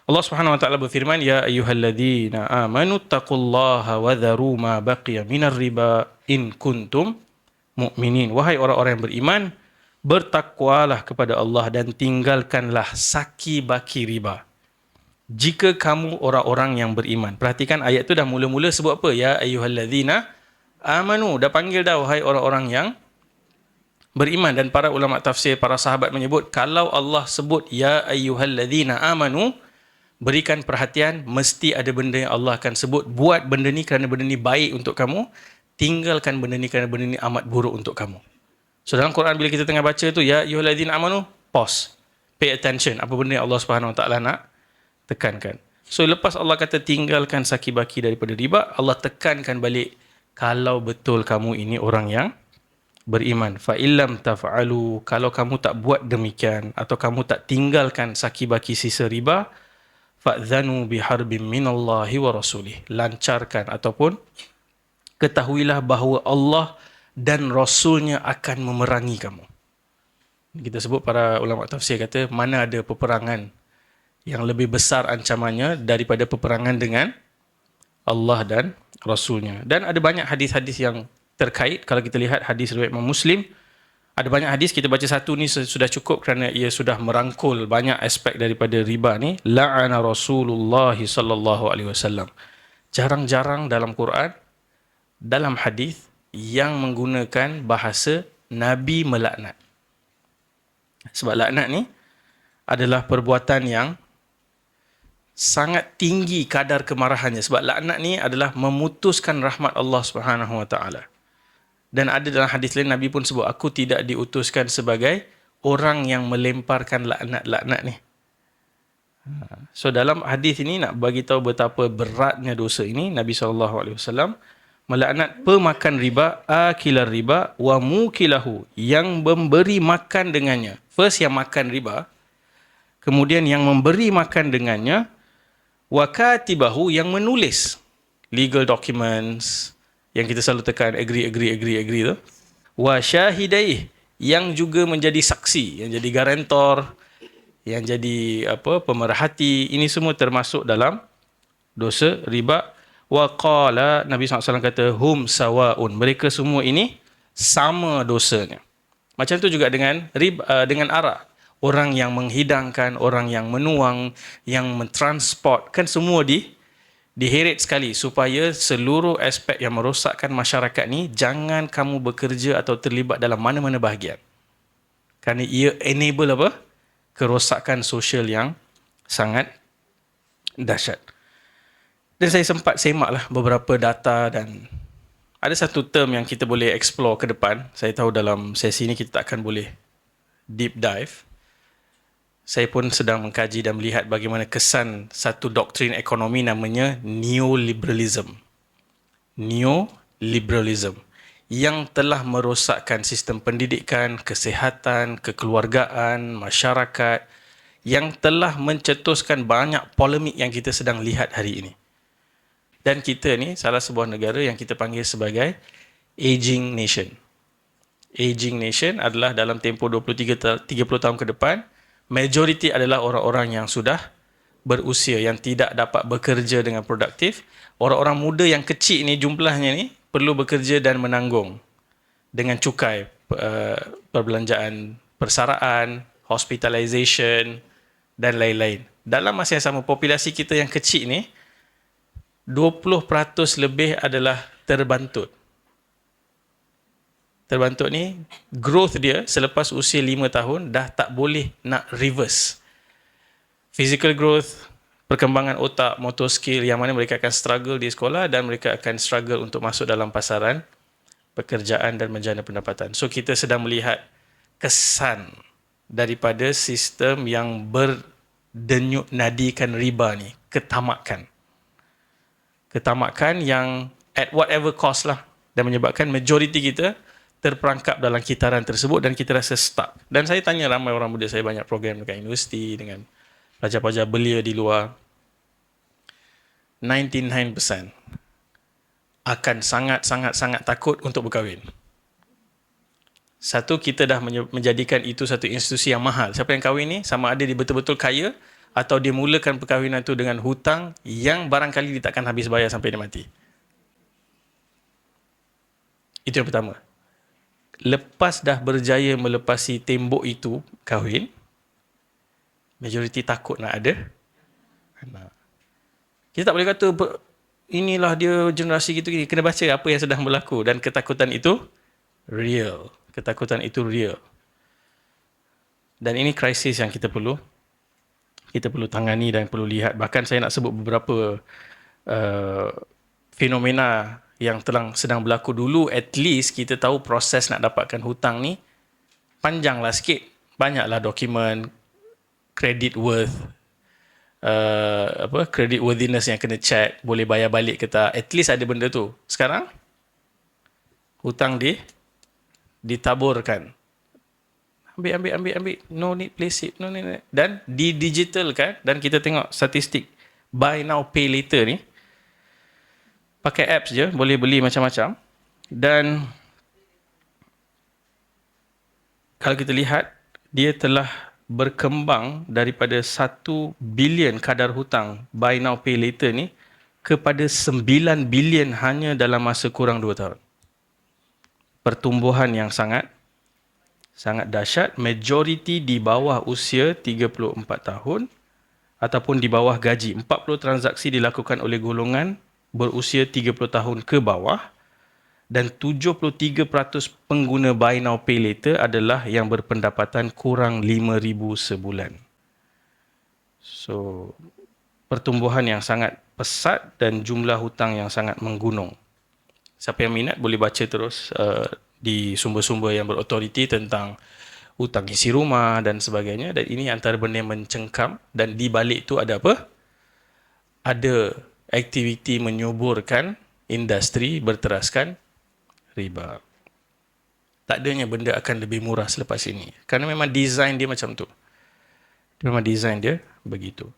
Allah Subhanahu wa taala berfirman, ya ayyuhalladzina amanu taqullaha wa dharu ma baqiya minar riba in kuntum mu'minin. Wahai orang-orang yang beriman, bertakwalah kepada Allah dan tinggalkanlah saki baki riba jika kamu orang-orang yang beriman. Perhatikan ayat tu dah mula-mula sebut apa? Ya ayyuhalladzina amanu. Dah panggil dah wahai orang-orang yang beriman. Dan para ulama tafsir, para sahabat menyebut, kalau Allah sebut ya ayyuhalladzina amanu, berikan perhatian, mesti ada benda yang Allah akan sebut. Buat benda ni kerana benda ni baik untuk kamu, tinggalkan benda ni kerana benda ni amat buruk untuk kamu. So dalam Quran bila kita tengah baca tu, ya ayyuhalladzina amanu, pause, pay attention, apa benda yang Allah Subhanahu wa taala nak tekankan. So lepas Allah kata tinggalkan saki baki daripada riba, Allah tekankan balik, kalau betul kamu ini orang yang beriman, fa illam taf'alu, kalau kamu tak buat demikian atau kamu tak tinggalkan saki baki sisa riba, fa'dhanu biharbin minallahi wa rasulih, lancarkan ataupun ketahuilah bahawa Allah dan Rasulnya akan memerangi kamu. Kita sebut, para ulama tafsir kata, mana ada peperangan yang lebih besar ancamannya daripada peperangan dengan Allah dan Rasulnya. Dan ada banyak hadis-hadis yang terkait. Kalau kita lihat hadis riwayat Imam Muslim, ada banyak hadis, kita baca satu ni sudah cukup kerana ia sudah merangkul banyak aspek daripada riba ni. La'ana Rasulullah sallallahu alaihi wasallam. Jarang-jarang dalam Quran, dalam hadis yang menggunakan bahasa Nabi melaknat. Sebab laknat ni adalah perbuatan yang sangat tinggi kadar kemarahannya. Sebab laknat ni adalah memutuskan rahmat Allah Subhanahu wa taala. Dan ada dalam hadis lain Nabi pun sebut, aku tidak diutuskan sebagai orang yang melemparkan laknat-laknat ni. So dalam hadis ini nak bagi tahu betapa beratnya dosa ini. Nabi SAW melaknat pemakan riba, akilar riba wa mukilahu, yang memberi makan dengannya. First yang makan riba, kemudian yang memberi makan dengannya, wa katibahu, yang menulis legal documents, yang kita selalu tekan agree tu, wa syahidaih, yang juga menjadi saksi, yang jadi garantor, yang jadi pemerhati. Ini semua termasuk dalam dosa riba. Wa qala, Nabi SAW kata, hum sawaun, mereka semua ini sama dosanya. Macam tu juga dengan riba, dengan arak. Orang yang menghidangkan, orang yang menuang, yang mentransport, kan semua diheret sekali supaya seluruh aspek yang merosakkan masyarakat ni jangan kamu bekerja atau terlibat dalam mana-mana bahagian. Kerana ia enable apa? Kerosakan sosial yang sangat dahsyat. Dan saya sempat semaklah beberapa data, dan ada satu term yang kita boleh explore ke depan. Saya tahu dalam sesi ini kita tak akan boleh deep dive. Saya pun sedang mengkaji dan melihat bagaimana kesan satu doktrin ekonomi namanya neoliberalism. Neoliberalism yang telah merosakkan sistem pendidikan, kesihatan, kekeluargaan, masyarakat, yang telah mencetuskan banyak polemik yang kita sedang lihat hari ini. Dan kita ni salah sebuah negara yang kita panggil sebagai aging nation. Aging nation adalah dalam tempoh 30 tahun ke depan, majoriti adalah orang-orang yang sudah berusia, yang tidak dapat bekerja dengan produktif. Orang-orang muda yang kecil ni, jumlahnya ni, perlu bekerja dan menanggung dengan cukai perbelanjaan persaraan, hospitalization dan lain-lain. Dalam masa yang sama, populasi kita yang kecil ni, 20% lebih adalah terbantut. Terbantut ni, growth dia selepas usia 5 tahun dah tak boleh nak reverse. Physical growth, perkembangan otak, motor skill, yang mana mereka akan struggle di sekolah dan mereka akan struggle untuk masuk dalam pasaran pekerjaan dan menjana pendapatan. So kita sedang melihat kesan daripada sistem yang berdenyut nadikan riba ni, ketamakan. Ketamakan yang at whatever cost lah, dan menyebabkan majoriti kita terperangkap dalam kitaran tersebut dan kita rasa stuck. Dan saya tanya ramai orang muda, saya banyak program dekat universiti dengan pelajar-pelajar belia di luar, 99% akan sangat-sangat takut untuk berkahwin. Satu, kita dah menjadikan itu satu institusi yang mahal. Siapa yang kahwin ni sama ada dia betul-betul kaya atau dia mulakan perkahwinan tu dengan hutang yang barangkali dia takkan habis bayar sampai dia mati. Itu yang pertama. Lepas dah berjaya melepasi tembok itu kahwin, majoriti takut nak ada anak. Kita tak boleh kata inilah dia generasi gitu gini. Kena baca apa yang sedang berlaku, dan ketakutan itu real. Ketakutan itu real. Dan ini krisis yang kita perlu tangani dan perlu lihat. Bahkan saya nak sebut beberapa fenomena yang sedang berlaku dulu. At least kita tahu proses nak dapatkan hutang ni panjanglah sikit. Banyaklah dokumen, credit worth, credit worthiness yang kena check, boleh bayar balik ke tak. At least ada benda tu. Sekarang hutang ditaburkan. Ambil. No need play safe. No need. Dan didigitalkan, dan kita tengok statistik buy now pay later ni. Pakai apps je, boleh beli macam-macam. Dan kalau kita lihat, dia telah berkembang daripada 1 bilion kadar hutang buy now pay later ni kepada 9 bilion hanya dalam masa kurang 2 tahun. Pertumbuhan yang sangat dahsyat. Majoriti di bawah usia 34 tahun ataupun di bawah gaji. 40 transaksi dilakukan oleh golongan berusia 30 tahun ke bawah, dan 73% pengguna buy now pay later adalah yang berpendapatan kurang 5,000 sebulan. So, pertumbuhan yang sangat pesat dan jumlah hutang yang sangat menggunung. Siapa yang minat boleh baca terus di sumber-sumber yang berautoriti tentang hutang isi rumah dan sebagainya. Dan ini antara benda yang mencengkam, dan di balik itu ada apa? Ada aktiviti menyuburkan industri berteraskan riba. Tak adanya benda akan lebih murah selepas ini. Kerana memang design dia macam tu. Memang design dia begitu.